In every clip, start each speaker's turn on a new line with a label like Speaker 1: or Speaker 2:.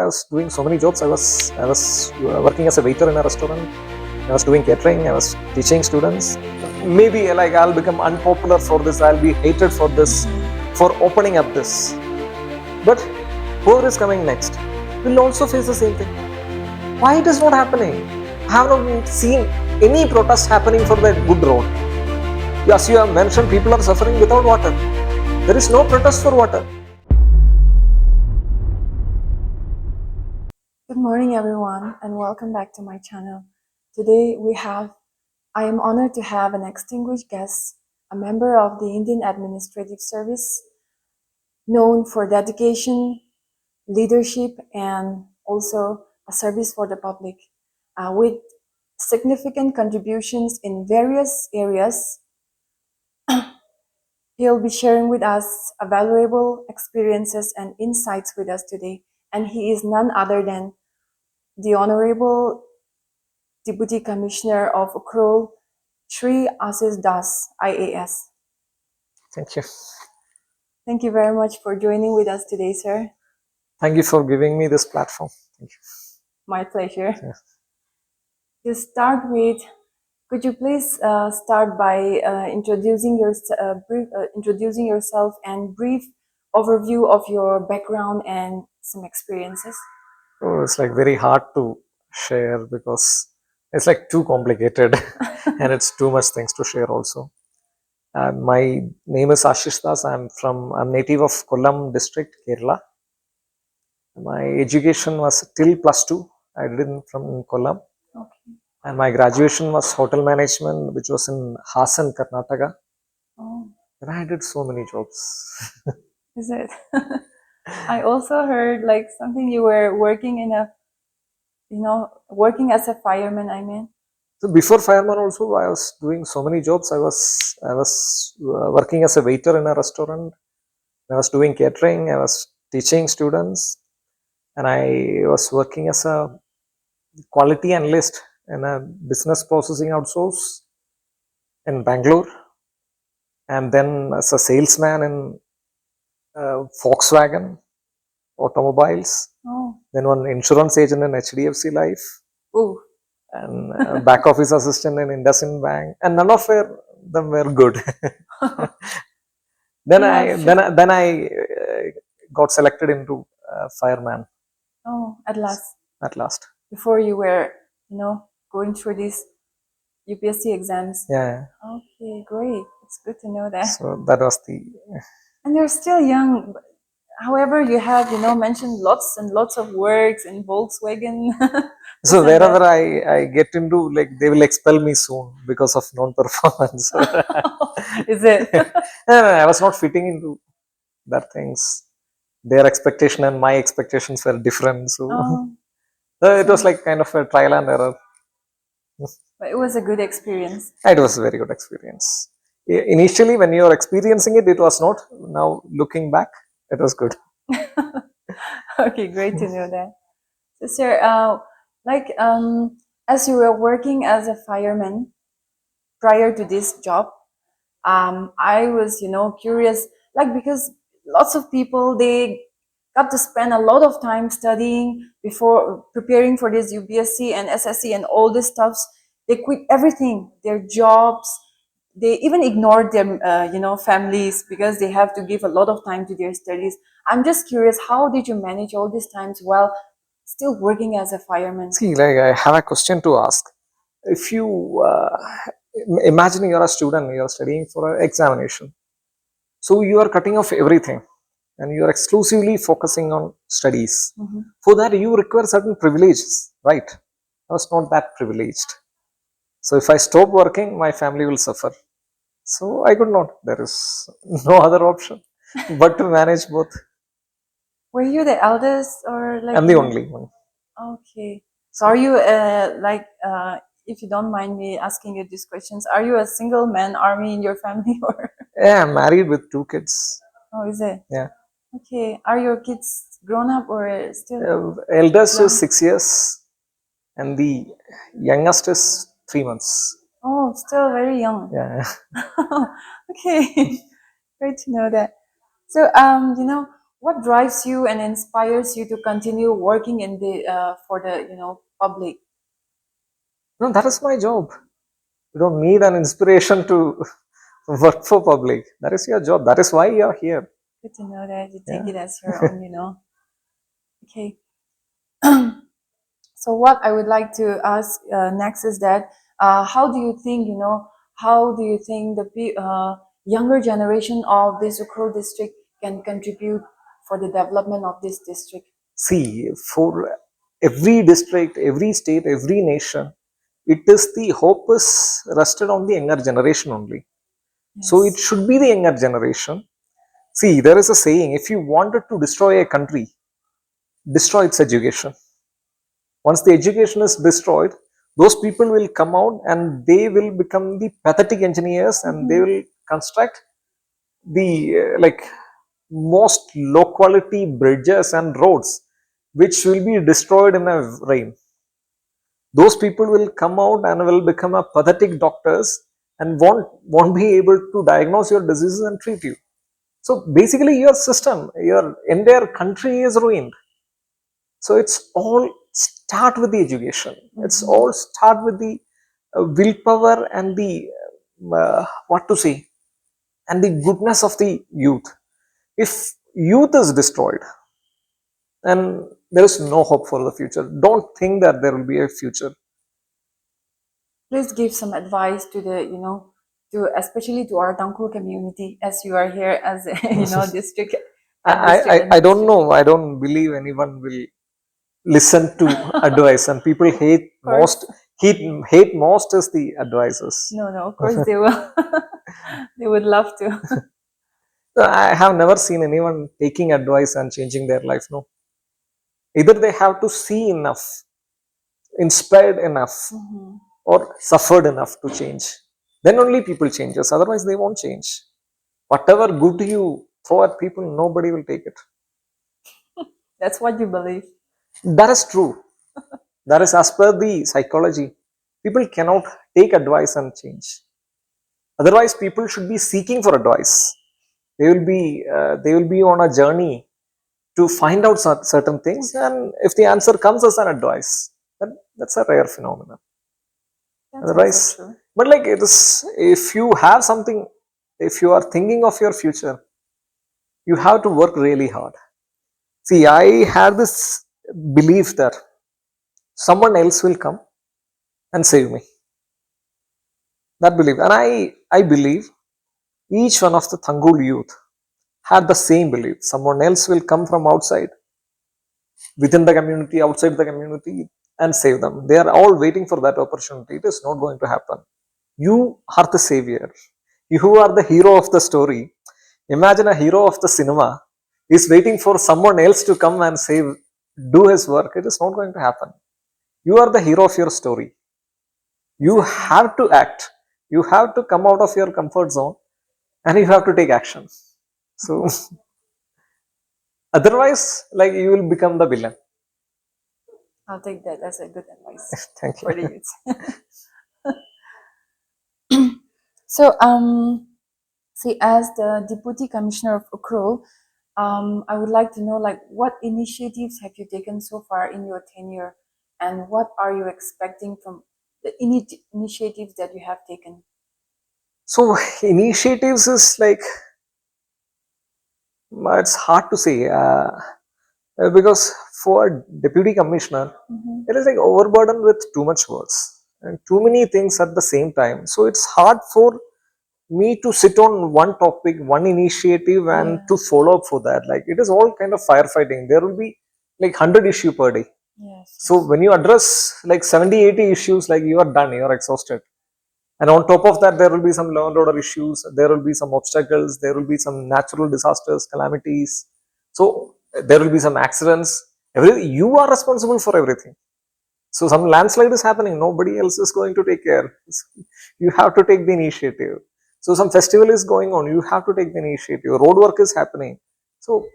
Speaker 1: I was doing so many jobs. I was working as a waiter in a restaurant. I was doing catering. I was teaching students. Maybe like I'll become unpopular for this. I'll be hated for this, for opening up this. But whoever is coming next will also face the same thing. Why it is not happening? I have not seen any protest happening for the good road. As you have mentioned, people are suffering without water. There is no protest for water.
Speaker 2: Good morning everyone and welcome back to my channel. Today I am honored to have an distinguished guest, a member of the Indian Administrative Service, known for dedication, leadership and also a service for the public, with significant contributions in various areas. He'll be sharing with us valuable experiences and insights with us today, and he is none other than the Honorable Deputy Commissioner of Ukhrul, Shri Asish IAS.
Speaker 1: Thank you.
Speaker 2: Thank you very much for joining with us today, sir.
Speaker 1: Thank you for giving me this platform. Thank you.
Speaker 2: My pleasure.
Speaker 1: Yeah.
Speaker 2: To start with, could you please start by introducing yourself and brief overview of your background and some experiences?
Speaker 1: Oh, it's like very hard to share because it's like too complicated and it's too much things to share also. My name is Ashish Das. I'm native of Kollam district, Kerala. My education was till +2. I did it from Kollam.
Speaker 2: Okay.
Speaker 1: And my graduation was hotel management, which was in Hasan, Karnataka.
Speaker 2: Oh.
Speaker 1: And I did so many jobs.
Speaker 2: Is it? I also heard like something you were working in working as a fireman, I mean.
Speaker 1: So before fireman also, I was doing so many jobs. I was working as a waiter in a restaurant. I was doing catering. I was teaching students, and I was working as a quality analyst in a business processing outsource in Bangalore, and then as a salesman in Volkswagen automobiles.
Speaker 2: Oh.
Speaker 1: Then one insurance agent in HDFC Life.
Speaker 2: Ooh.
Speaker 1: And back office assistant in IndusInd Bank, and none of them were good. Then I got selected into fireman.
Speaker 2: Oh, at last.
Speaker 1: At last.
Speaker 2: Before you were, going through these UPSC exams.
Speaker 1: Yeah.
Speaker 2: Okay, great. It's good to know that.
Speaker 1: So that was the.
Speaker 2: And you're still young. However, you have, mentioned lots and lots of works in Volkswagen.
Speaker 1: So wherever I get into, like, they will expel me soon because of non-performance.
Speaker 2: Is it?
Speaker 1: I was not fitting into that things. Their expectation and my expectations were different. So, it was like kind of a trial and error.
Speaker 2: But it was a good experience.
Speaker 1: It was a very good experience. Initially, when you are experiencing it, it was not. Now, looking back, it was good.
Speaker 2: Okay, great to know that. So, sir, as you were working as a fireman prior to this job, I was, curious, because lots of people, they got to spend a lot of time studying before preparing for this UPSC and SSC and all this stuffs. They quit everything, their jobs. They even ignored their, families because they have to give a lot of time to their studies. I'm just curious, how did you manage all these times while still working as a fireman?
Speaker 1: See, like, I have a question to ask. If you imagine you're a student, you're studying for an examination. So you are cutting off everything and you are exclusively focusing on studies. For that, you require certain privileges, right? I was not that privileged. So if I stop working, my family will suffer. So I could not. There is no other option but to manage both.
Speaker 2: Were you the eldest or like?
Speaker 1: I'm the only one.
Speaker 2: Okay. So are you if you don't mind me asking you these questions, are you a single man army in your family or?
Speaker 1: Yeah, I'm married with 2 kids.
Speaker 2: Oh, is it?
Speaker 1: Yeah.
Speaker 2: Okay. Are your kids grown up or still?
Speaker 1: Eldest is 6 years and the youngest is 3 months.
Speaker 2: Oh, still very young.
Speaker 1: Yeah.
Speaker 2: Okay. Great to know that. So, what drives you and inspires you to continue working in the for the public?
Speaker 1: No, that is my job. You don't need an inspiration to work for public. That is your job. That is why you are here.
Speaker 2: Good to know that you take
Speaker 1: Yeah.
Speaker 2: it as your own, Okay. So what I would like to ask next is that how do you think, the younger generation of this Ukhrul district can contribute for the development of this district?
Speaker 1: See, for every district, every state, every nation, it is the hope is rested on the younger generation only. So it
Speaker 2: Yes.
Speaker 1: should be the younger generation. See, there is a saying, if you wanted to destroy a country, destroy its education. Once the education is destroyed, those people will come out and they will become the pathetic engineers and they will construct the most low quality bridges and roads which will be destroyed in a rain. Those people will come out and will become a pathetic doctors and won't be able to diagnose your diseases and treat you. So basically your system, your entire country is ruined. So it's all start with the education. It's all start with the willpower and the what to say, and the goodness of the youth. If youth is destroyed, then there is no hope for the future. Don't think that there will be a future.
Speaker 2: Please give some advice to the, to especially to our Tangkhul community, as you are here as a, district.
Speaker 1: I don't know. I don't believe anyone will listen to advice, and people hate most. Hate most is the advisors.
Speaker 2: No, of course they will. They would love to.
Speaker 1: I have never seen anyone taking advice and changing their life. No, either they have to see enough, inspired enough, or suffered enough to change. Then only people changes. Otherwise, they won't change. Whatever good you throw at people, nobody will take it.
Speaker 2: That's what you believe.
Speaker 1: That is true. That is as per the psychology. People cannot take advice and change. Otherwise, people should be seeking for advice. They will be on a journey to find out certain things, and if the answer comes as an advice, that's a rare phenomenon.
Speaker 2: That's
Speaker 1: Otherwise,
Speaker 2: also true.
Speaker 1: but like it is, if you have something, if you are thinking of your future, you have to work really hard. See, I had this belief that someone else will come and save me. That belief, and I believe each one of the Tangkhul youth had the same belief. Someone else will come from outside, within the community, outside the community, and save them. They are all waiting for that opportunity. It is not going to happen. You are the savior. You are the hero of the story. Imagine a hero of the cinema is waiting for someone else to come and do his work. It is not going to happen. You are the hero of your story. You have to act. You have to come out of your comfort zone and you have to take action. So, otherwise, like you will become the villain.
Speaker 2: I'll take that as a good advice
Speaker 1: Thank you.
Speaker 2: for the youth. So, see, as the Deputy Commissioner of Ukhrul, I would like to know, like, what initiatives have you taken so far in your tenure, and what are you expecting from the initiatives that you have taken?
Speaker 1: So, initiatives is like, it's hard to say because for Deputy Commissioner, it is like overburdened with too much works and too many things at the same time. So, it's hard for me to sit on one topic, one initiative, and to follow up for that. Like it is all kind of firefighting. There will be like 100 issues per day.
Speaker 2: Yes.
Speaker 1: So when you address like 70-80 issues, like you are done, you are exhausted. And on top of that, there will be some law and order issues. There will be some obstacles. There will be some natural disasters, calamities. So there will be some accidents. You are responsible for everything. So some landslide is happening. Nobody else is going to take care. You have to take the initiative. So some festival is going on. You have to take the initiative. Road work is happening. So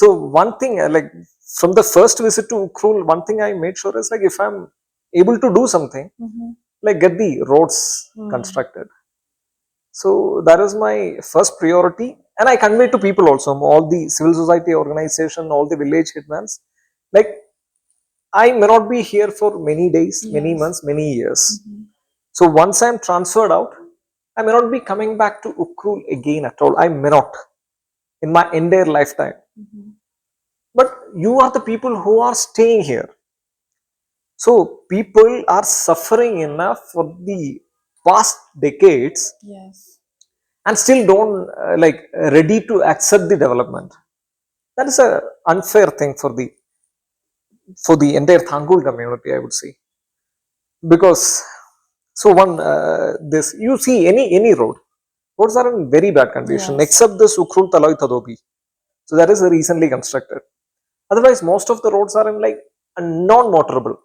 Speaker 1: one thing like from the first visit to Ukhrul, one thing I made sure is like if I'm able to do something, like get the roads constructed. So that is my first priority. and I convey to people also, all the civil society organization, all the village hitmans, like I may not be here for many days, many
Speaker 2: Yes.
Speaker 1: months, many years.
Speaker 2: Mhm.
Speaker 1: So once I'm transferred out, I may not be coming back to Ukhrul again at all. I may not in my entire lifetime.
Speaker 2: Mhm.
Speaker 1: But you are the people who are staying here. So people are suffering enough for the past decades
Speaker 2: Yes.
Speaker 1: and still don't ready to accept the development. That is a unfair thing for the entire Thangul community, I would say, because so one this you see any roads are in very bad condition
Speaker 2: Yes.
Speaker 1: except this Ukhrul Taloi Tadobi. So that is recently constructed. Otherwise, most of the roads are in like non-motorable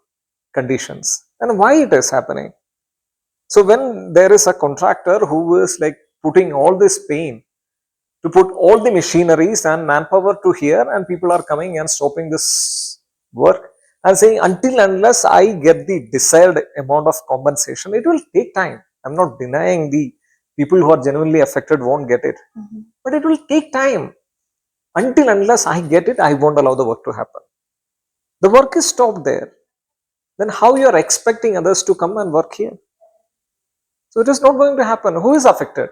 Speaker 1: conditions. And why it is happening? So when there is a contractor who is like putting all this pain to put all the machineries and manpower to here, and people are coming and stopping this work and saying until unless I get the desired amount of compensation, it will take time. I'm not denying the people who are genuinely affected won't get it,
Speaker 2: Mhm.
Speaker 1: but it will take time. Until unless I get it, I won't allow the work to happen. The work is stopped there. Then how you are expecting others to come and work here? So it is not going to happen. Who is affected?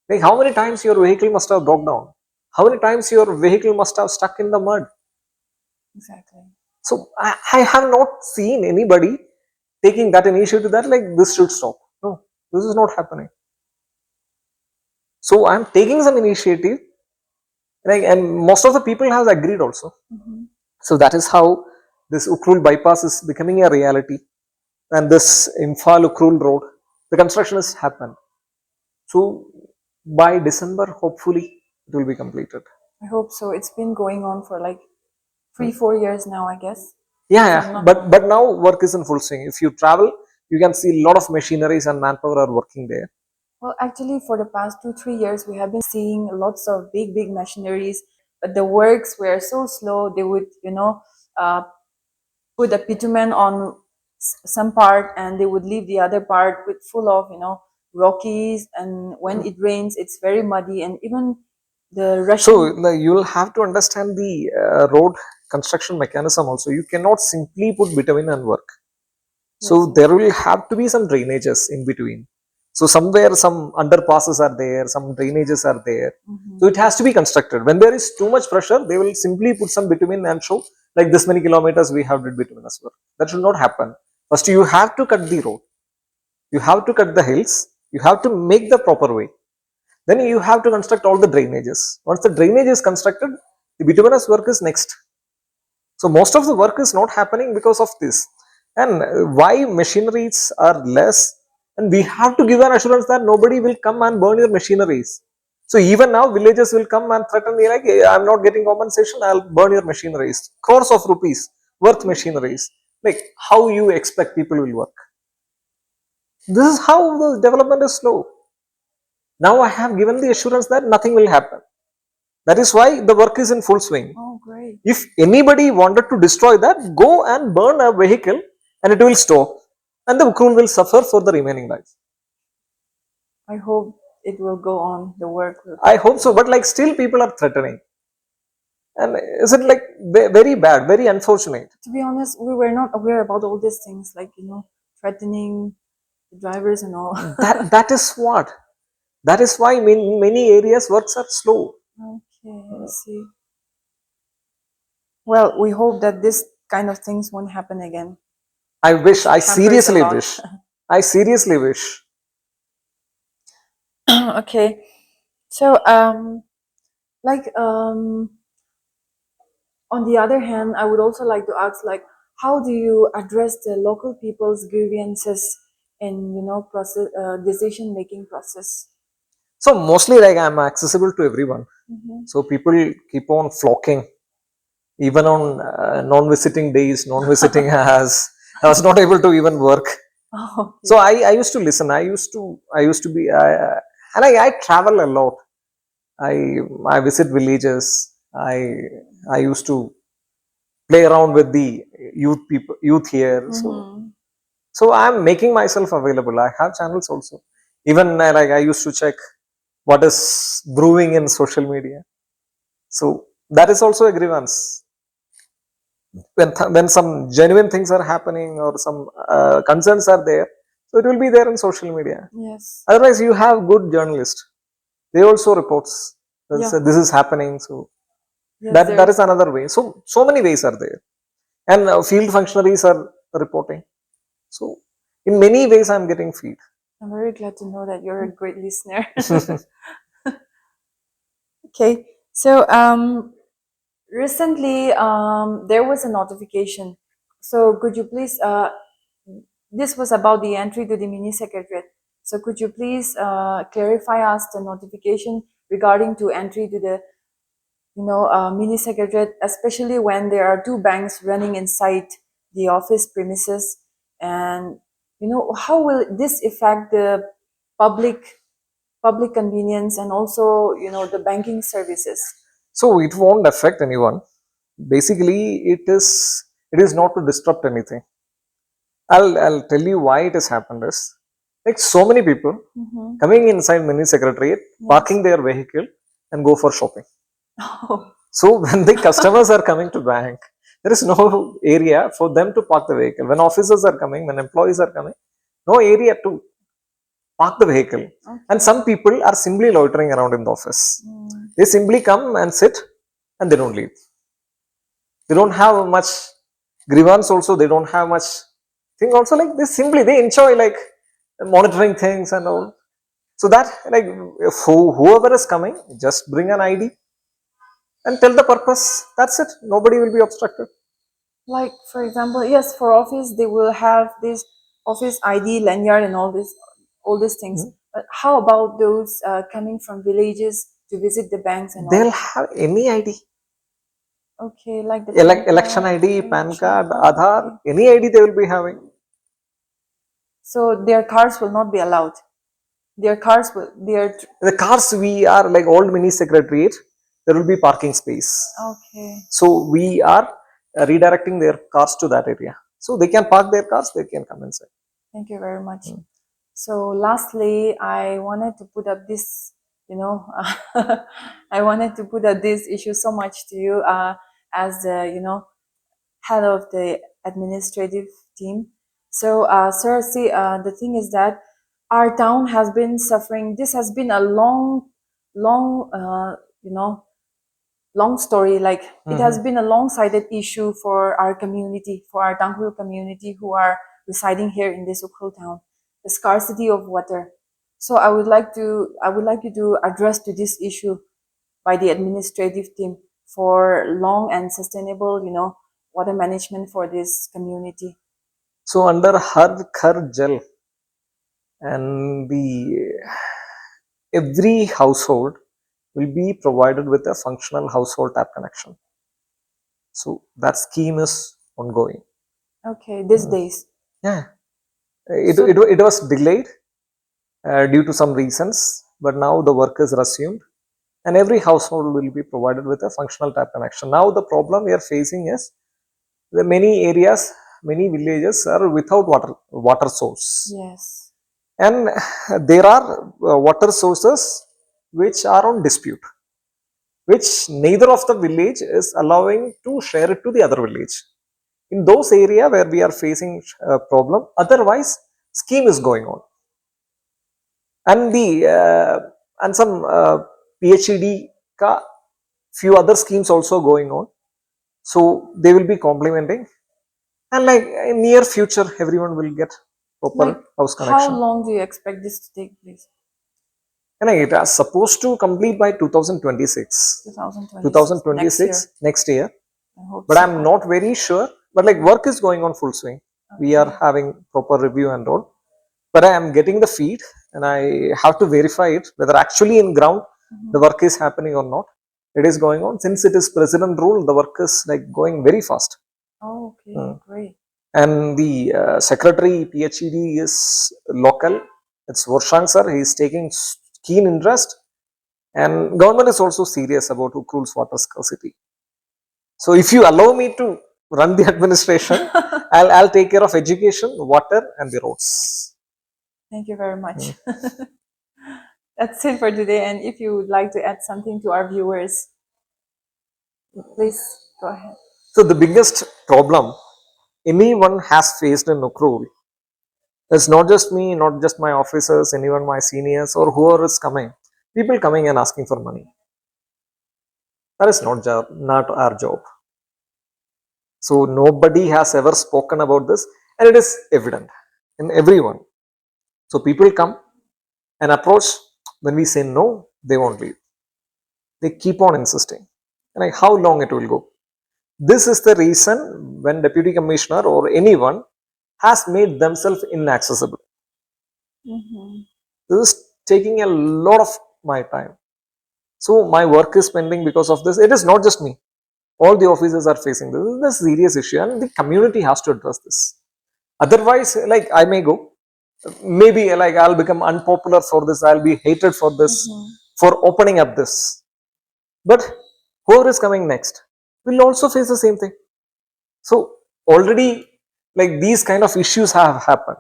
Speaker 1: Like how many times your vehicle must have broke down? How many times your vehicle must have stuck in the mud?
Speaker 2: Exactly.
Speaker 1: So I have not seen anybody taking that initiative that like this should stop. No, this is not happening. So I'm taking some initiative, like, and most of the people have agreed also.
Speaker 2: Mhm.
Speaker 1: So that is how this Ukhrul bypass is becoming a reality, and this Imphal Ukhrul road, the construction has happened. So by December, hopefully, it will be completed.
Speaker 2: I hope so. It's been going on for like 3-4 years now, I guess.
Speaker 1: Yeah,
Speaker 2: If I'm
Speaker 1: yeah.
Speaker 2: not
Speaker 1: But
Speaker 2: wrong.
Speaker 1: now work is in full swing. If you travel, you can see a lot of machineries and manpower are working there.
Speaker 2: Well, actually, for the past 2-3 years, we have been seeing lots of big machineries, but the works were so slow. They would, uh, put a bitumen on some part, and they would leave the other part with full of, rockies. And when it rains, it's very muddy, and even the
Speaker 1: So
Speaker 2: Russian.
Speaker 1: you will have to understand the road construction mechanism also. You cannot simply put bitumen and work.
Speaker 2: Yes,
Speaker 1: So there will have to be some drainages in between. So somewhere some underpasses are there, some drainages are there.
Speaker 2: mhm.
Speaker 1: So it has to be constructed. When there is too much pressure, they will simply put some bitumen and show like this many kilometers we have did bituminous work. That should not happen. First you have to cut the road. You have to cut the hills. You have to make the proper way. Then you have to construct all the drainages. Once the drainage is constructed, the bituminous work is next. So most of the work is not happening because of this. And why machineries are less, and we have to give an assurance that nobody will come and burn your machineries. So even now villages will come and threaten me like, "Hey, I'm not getting compensation, I'll burn your machineries. Crores of rupees worth machineries. Like how you expect people will work? This is how the development is slow. Now I have given the assurance that nothing will happen. That is why the work is in full swing.
Speaker 2: Oh, great.
Speaker 1: If anybody wanted to destroy that, go and burn a vehicle and it will stop, and the Ukhrul will suffer for the remaining life.
Speaker 2: I hope it will go on. The work will
Speaker 1: I hope so,
Speaker 2: continue.
Speaker 1: but like still people are threatening. And is it like very bad, very unfortunate?
Speaker 2: To be honest, we were not aware about all these things, like, threatening the drivers and all.
Speaker 1: That is what. That is why in many areas works are slow.
Speaker 2: Okay, I see. Well, we hope that this kind of things won't happen again.
Speaker 1: I wish, I
Speaker 2: Hampers a
Speaker 1: seriously
Speaker 2: lot.
Speaker 1: wish. I seriously wish.
Speaker 2: Okay, so like on the other hand, I would also like to ask, like, how do you address the local people's grievances in, process decision making process?
Speaker 1: So mostly like I'm accessible to everyone.
Speaker 2: Mm-hmm.
Speaker 1: So people keep on flocking even on non-visiting days, non-visiting hours. I was not able to even work.
Speaker 2: Oh,
Speaker 1: So
Speaker 2: okay.
Speaker 1: I used to listen. I used to be, and I travel a lot. I visit villages. I used to play around with the youth here.
Speaker 2: Mm-hmm.
Speaker 1: So I'm making myself available. I have channels also. Even like I used to check what is brewing in social media. So that is also a grievance. When some genuine things are happening or some concerns are there, so it will be there in social media.
Speaker 2: Yes.
Speaker 1: Otherwise, you have good journalists. They also reports.
Speaker 2: Yeah.
Speaker 1: So this is happening. So
Speaker 2: Yes,
Speaker 1: that is another way. So many ways are there, and field functionaries are reporting. So in many ways, I'm getting feed.
Speaker 2: I'm very glad to know that you're a great listener. Okay, so recently there was a notification. So could you please, this was about the entry to the mini secretariat. So could you please clarify us the notification regarding to entry to the mini secretariat, especially when there are two banks running inside the office premises, and how will this affect the public convenience and also the banking services?
Speaker 1: So it won't affect anyone. Basically, it is not to disrupt anything. I'll tell you why it has happened is, like, so many people coming inside mini secretariat, parking their vehicle and go for shopping. So when the customers are coming to bank, there is no area for them to park the vehicle. When officers are coming, when employees are coming, no area to park the vehicle. And some people are simply loitering around in the office. They simply come and sit and they don't leave. They don't have much grievance also. They don't have much thing also, like they enjoy like monitoring things and all. So that, like, if whoever is coming, just bring an ID and tell the purpose. That's it. Nobody will be obstructed.
Speaker 2: Like, for example, yes, for office they will have this office ID, lanyard, and all these things. But how about those coming from villages to visit the banks and
Speaker 1: They'll
Speaker 2: all?
Speaker 1: have any ID.
Speaker 2: Okay, like the
Speaker 1: Election ID, PAN card, Aadhaar, any ID they will be having.
Speaker 2: So their cars will not be allowed. The cars
Speaker 1: we are like old mini secretariat. There will be parking space.
Speaker 2: Okay.
Speaker 1: So we are redirecting their cars to that area. So they can park their cars. They can come inside.
Speaker 2: Thank you very much. So lastly, I wanted to put up this, I wanted to put up this issue so much to you as the, head of the administrative team. So, sir, see, the thing is that our town has been suffering. This has been a long, long story. Like, it has been a long-sided issue for our community, for our Tangkhul community who are residing here in this Ukhrul town. The scarcity of water. So I would like you to address to this issue by the administrative team for long and sustainable, water management for this community.
Speaker 1: So under Har Ghar Jal, and every household will be provided with a functional household tap connection. So that scheme is ongoing.
Speaker 2: Okay, these days.
Speaker 1: Yeah, it was delayed due to some reasons, but now the work is resumed, and every household will be provided with a functional tap connection. Now the problem we are facing is the many areas, many villages are without water source.
Speaker 2: Yes.
Speaker 1: And there are water sources which are on dispute, which neither of the village is allowing to share it to the other village. In those area where we are facing a problem, otherwise scheme is going on. And and some PhD few other schemes also going on. So they will be complementing, and like in near future, everyone will get proper house connection.
Speaker 2: How long do you expect this to take place?
Speaker 1: And it is supposed to complete by 2026. 2026 next year. But I'm not very sure. But like work is going on full swing. Okay. We are having proper review and all. But I am getting the feed and I have to verify it whether actually in ground the work is happening or not. It is going on. Since it is president rule, the work is like going very fast.
Speaker 2: Oh, okay, great.
Speaker 1: And the secretary PhD is local. It's Varshang sir. He is taking keen interest, and government is also serious about Ukhrul's water scarcity. So if you allow me to run the administration, I'll take care of education, water, and the roads.
Speaker 2: Thank you very much. That's it for today. And if you would like to add something to our viewers, please go ahead.
Speaker 1: So the biggest problem anyone has faced in Ukhrul is not just me, not just my officers, anyone my seniors or whoever is coming. People coming and asking for money. That is not our job. So nobody has ever spoken about this, and it is evident in everyone. So people come and approach. When we say no, they won't leave. They keep on insisting. Like how long it will go? This is the reason when Deputy Commissioner or anyone has made themselves inaccessible. This is taking a lot of my time. So my work is pending because of this. It is not just me. All the officers are facing this. This is a serious issue and the community has to address this. Otherwise, like I may go, maybe like I'll become unpopular for this, I'll be hated for this, for opening up this. But whoever is coming next will also face the same thing. So already like these kind of issues have happened.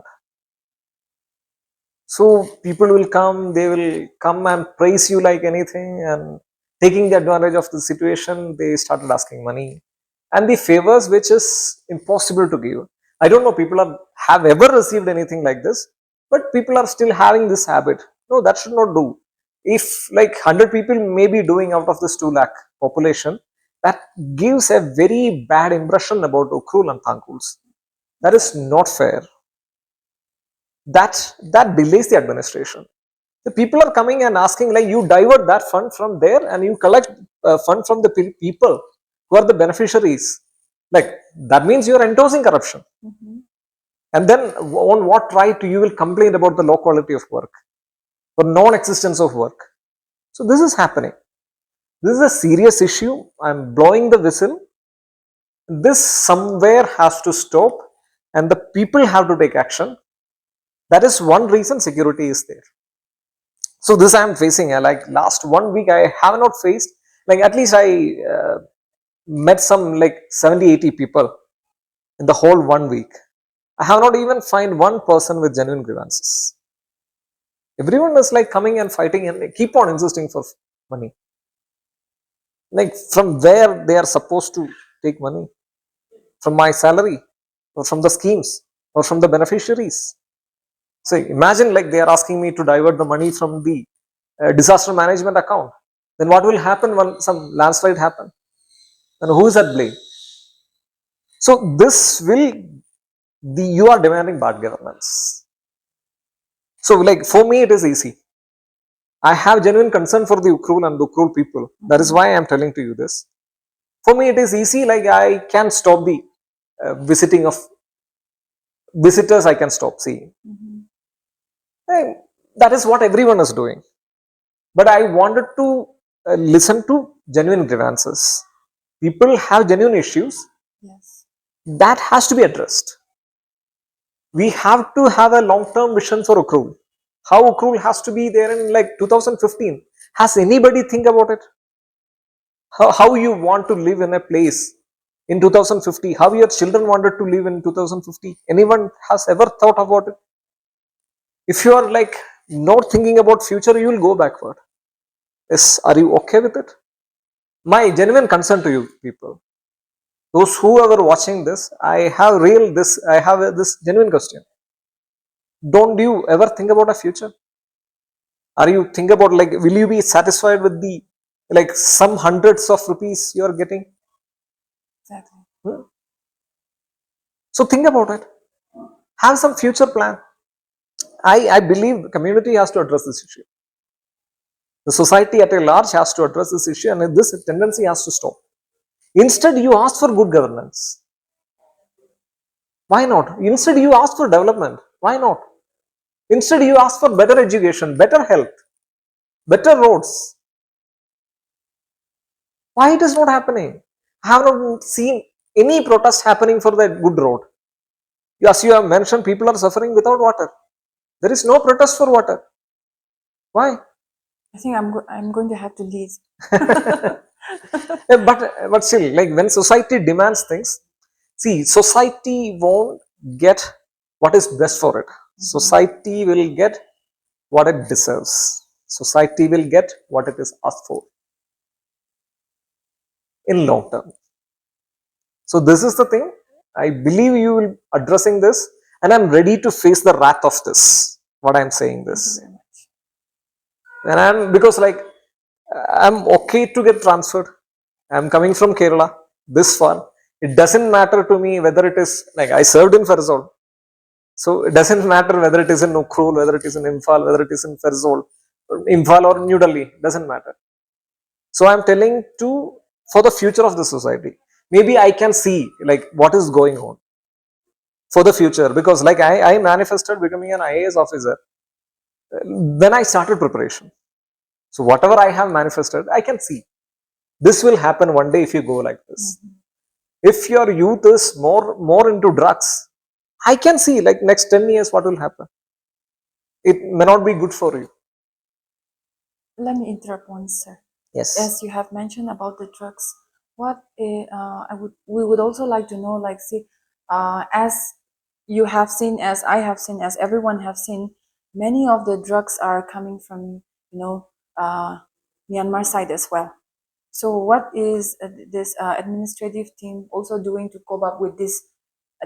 Speaker 1: So people will come, they will come and praise you like anything, and taking the advantage of the situation, they started asking money and the favors which is impossible to give. I don't know people have ever received anything like this, but people are still having this habit. No, that should not do. If like 100 people may be doing out of this 2 lakh population, that gives a very bad impression about Ukhrul and Thankuls. That is not fair. That delays the administration. The people are coming and asking, like, you divert that fund from there and you collect fund from the people who are the beneficiaries. Like that means you are endorsing corruption. And then on what right you will complain about the low quality of work or non-existence of work? So this is happening. This is a serious issue. I'm blowing the whistle. This somewhere has to stop and the people have to take action. That is one reason security is there. So this I am facing, like last 1 week I have not faced, like at least I met some like 70-80 people in the whole 1 week. I have not even find one person with genuine grievances. Everyone is like coming and fighting and they keep on insisting for money. Like from where they are supposed to take money? From my salary or from the schemes or from the beneficiaries? So imagine like they are asking me to divert the money from the disaster management account. Then what will happen when some landslide happen? And who is at blame? So this will, you are demanding bad governance. So like for me it is easy. I have genuine concern for the Ukhrul and the Ukhrul people. That is why I am telling to you this. For me it is easy, like I can stop the visiting of visitors, I can stop seeing. And that is what everyone is doing. But I wanted to listen to genuine grievances. People have genuine issues.
Speaker 2: Yes.
Speaker 1: That has to be addressed. We have to have a long-term vision for Ukhrul. How Ukhrul has to be there in like 2015. Has anybody think about it? How you want to live in a place in 2050? How your children wanted to live in 2050? Anyone has ever thought about it? If you are like not thinking about future, you will go backward. Yes, are you okay with it? My genuine concern to you people, those who are watching this, I have this genuine question. Don't you ever think about a future? Are you think about like, will you be satisfied with the like some hundreds of rupees you are getting?
Speaker 2: Exactly.
Speaker 1: So think about it. Have some future plan. I believe the community has to address this issue. The society at a large has to address this issue and this tendency has to stop. Instead, you ask for good governance. Why not? Instead, you ask for development. Why not? Instead, you ask for better education, better health, better roads. Why it is not happening? I have not seen any protest happening for that good road. As you have mentioned, people are suffering without water. There is no protest for water. Why?
Speaker 2: I think I'm going to have to leave.
Speaker 1: But still, like when society demands things, see, society won't get what is best for it. Society will get what it deserves. Society will get what it is asked for in long term. So this is the thing. I believe you will addressing this, and I'm ready to face the wrath of this. What I'm saying
Speaker 2: Thank you
Speaker 1: this,
Speaker 2: very much.
Speaker 1: and I'm because like I'm okay to get transferred. I'm coming from Kerala this far. It doesn't matter to me whether it is like I served in Farzol. So it doesn't matter whether it is in Ukhrul, whether it is in Imphal, whether it is in Farzol, Imphal or New Delhi, doesn't matter. So I'm telling to for the future of the society. Maybe I can see like what is going on for the future, because like I manifested becoming an IAS officer. Then I started preparation. So whatever I have manifested, I can see this will happen one day if you go like this. If your youth is more into drugs, I can see like next 10 years what will happen. It may not be good for you.
Speaker 2: Let me interrupt once, sir.
Speaker 1: Yes.
Speaker 2: As you have mentioned about the drugs, what we would also like to know, like, see, as you have seen, as I have seen, as everyone have seen, many of the drugs are coming from, Myanmar side as well. So what is this administrative team also doing to cope up with this,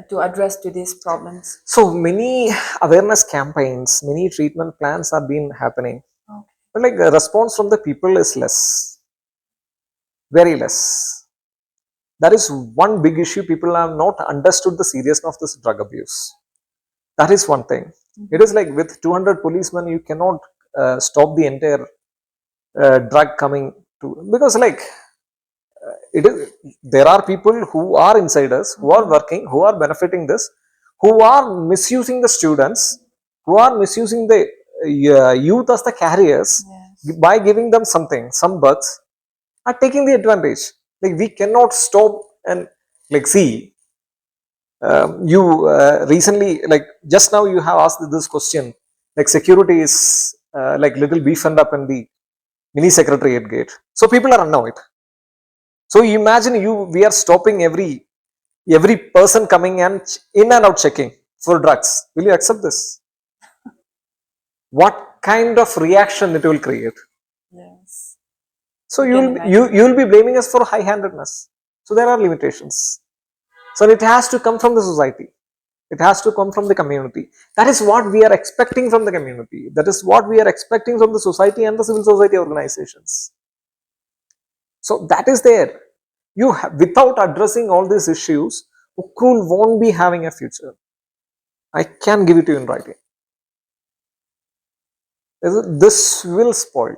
Speaker 2: to address to these problems?
Speaker 1: So many awareness campaigns, many treatment plans are being happening.
Speaker 2: Okay.
Speaker 1: But like the response from the people is less, very less. That is one big issue. People have not understood the seriousness of this drug abuse. That is one thing. It is like with 200 policemen, you cannot stop the entire drug coming to, because like it is, there are people who are insiders, who are working, who are benefiting this, who are misusing the students, who are misusing the youth as the carriers.
Speaker 2: Yes.
Speaker 1: By giving them something, some bugs, are taking the advantage. Like we cannot stop and like see. You recently, like just now, you have asked this question. Like security is like little beefed up in the mini secretariat gate, so people are annoyed. So imagine we are stopping every person coming and in and out checking for drugs. Will you accept this? What kind of reaction it will create?
Speaker 2: Yes.
Speaker 1: So
Speaker 2: You can
Speaker 1: you
Speaker 2: imagine.
Speaker 1: will be blaming us for high-handedness. So there are limitations. So it has to come from the society. It has to come from the community. That is what we are expecting from the community. That is what we are expecting from the society and the civil society organizations. So that is there. Without addressing all these issues, Ukhrul won't be having a future. I can give it to you in writing. This will spoil.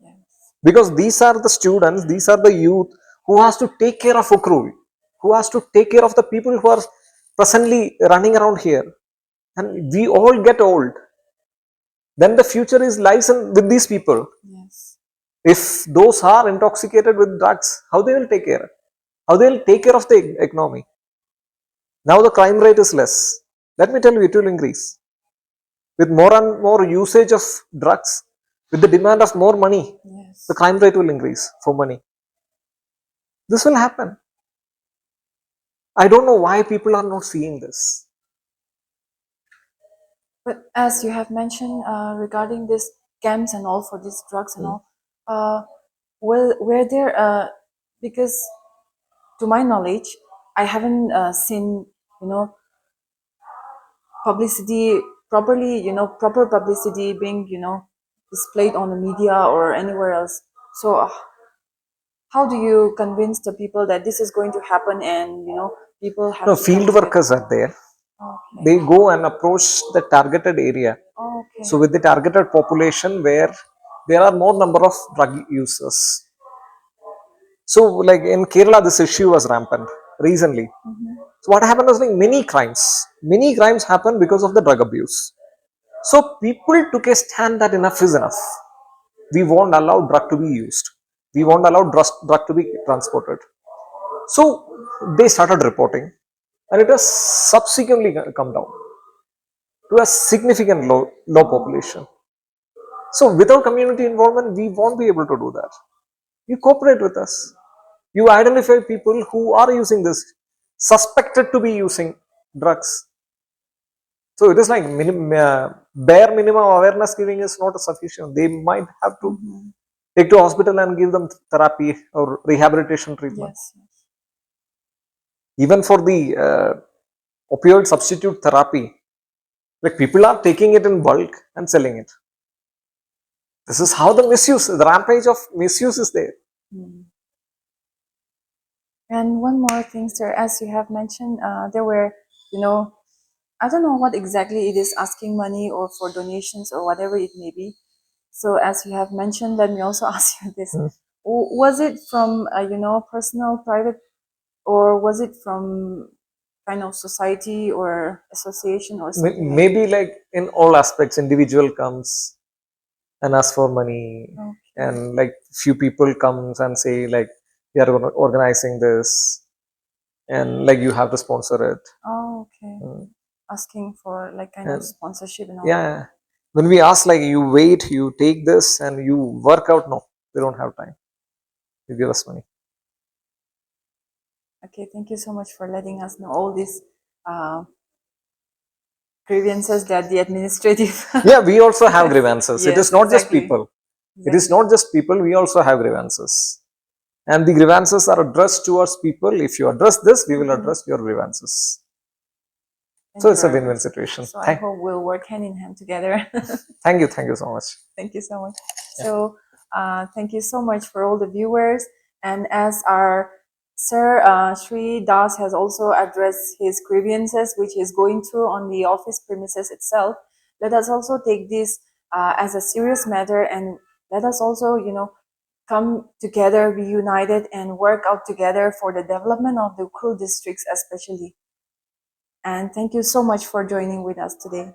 Speaker 2: Yes.
Speaker 1: Because these are the students, these are the youth who has to take care of Ukhrul, who has to take care of the people who are presently running around here. And we all get old. Then the future is lies with these people.
Speaker 2: Yes.
Speaker 1: If those are intoxicated with drugs, how they will take care? How they will take care of the economy? Now the crime rate is less. Let me tell you, it will increase. With more and more usage of drugs, with the demand of more money,
Speaker 2: Yes.
Speaker 1: the crime rate will increase for money. This will happen. I don't know why people are not seeing this.
Speaker 2: But as you have mentioned regarding these camps and all for these drugs and all, were there because to my knowledge, I haven't seen publicity properly, proper publicity being displayed on the media or anywhere else. So how do you convince the people that this is going to happen and people have
Speaker 1: No,
Speaker 2: to come
Speaker 1: field
Speaker 2: to that?
Speaker 1: workers are there.
Speaker 2: Okay.
Speaker 1: They go and approach the targeted area.
Speaker 2: Okay.
Speaker 1: So with the targeted population where there are more number of drug users. So like in Kerala, this issue was rampant recently. So what happened was like many crimes happen because of the drug abuse. So people took a stand that enough is enough. We won't allow drug to be used. We won't allow drug to be transported. So they started reporting, and it has subsequently come down to a significant low population. So without community involvement, we won't be able to do that. You cooperate with us. You identify people who are using this, suspected to be using drugs. So it is like bare minimum awareness giving is not sufficient. They might have to
Speaker 2: Mhm.
Speaker 1: take to hospital and give them therapy or rehabilitation treatment.
Speaker 2: Yes. Yes.
Speaker 1: Even for the opioid substitute therapy, like people are taking it in bulk and selling it. This is how the rampage of misuse is there.
Speaker 2: Mm. And one more thing, sir, as you have mentioned, there were, you know, I don't know what exactly it is, asking money or for donations or whatever it may be. So as you have mentioned, let me also ask you this.
Speaker 1: Hmm.
Speaker 2: Was it from, personal, private, or was it from kind of society or association or something like
Speaker 1: Maybe like in all aspects, individual comes and asks for money,
Speaker 2: that? Okay.
Speaker 1: and like few people comes and say like we are organizing this, and like you have to sponsor it.
Speaker 2: Oh, okay.
Speaker 1: Mm.
Speaker 2: Asking for like kind of
Speaker 1: And
Speaker 2: sponsorship and all.
Speaker 1: yeah, when we ask like you wait, you take this and you work out, no, they don't have time. You give us money.
Speaker 2: Okay, thank you so much for letting us know all these uh, grievances that the administrative.
Speaker 1: Yeah, we also have grievances. It is
Speaker 2: Yes,
Speaker 1: not just
Speaker 2: exactly.
Speaker 1: people. It is
Speaker 2: Exactly.
Speaker 1: not just people. We also have grievances, and the grievances are addressed towards people. If you address this, we will address your grievances.
Speaker 2: Thank
Speaker 1: So
Speaker 2: you
Speaker 1: it's a
Speaker 2: very
Speaker 1: win-win
Speaker 2: much.
Speaker 1: situation.
Speaker 2: So I hope we'll work hand in hand together.
Speaker 1: Thank you so much.
Speaker 2: Thank you so much. So thank you so much for all the viewers. And as our Sir Shri Das has also addressed his grievances, which he's going through on the office premises itself, let us also take this as a serious matter, and let us also, come together, be united, and work out together for the development of the Ukhrul districts especially. And thank you so much for joining with us today.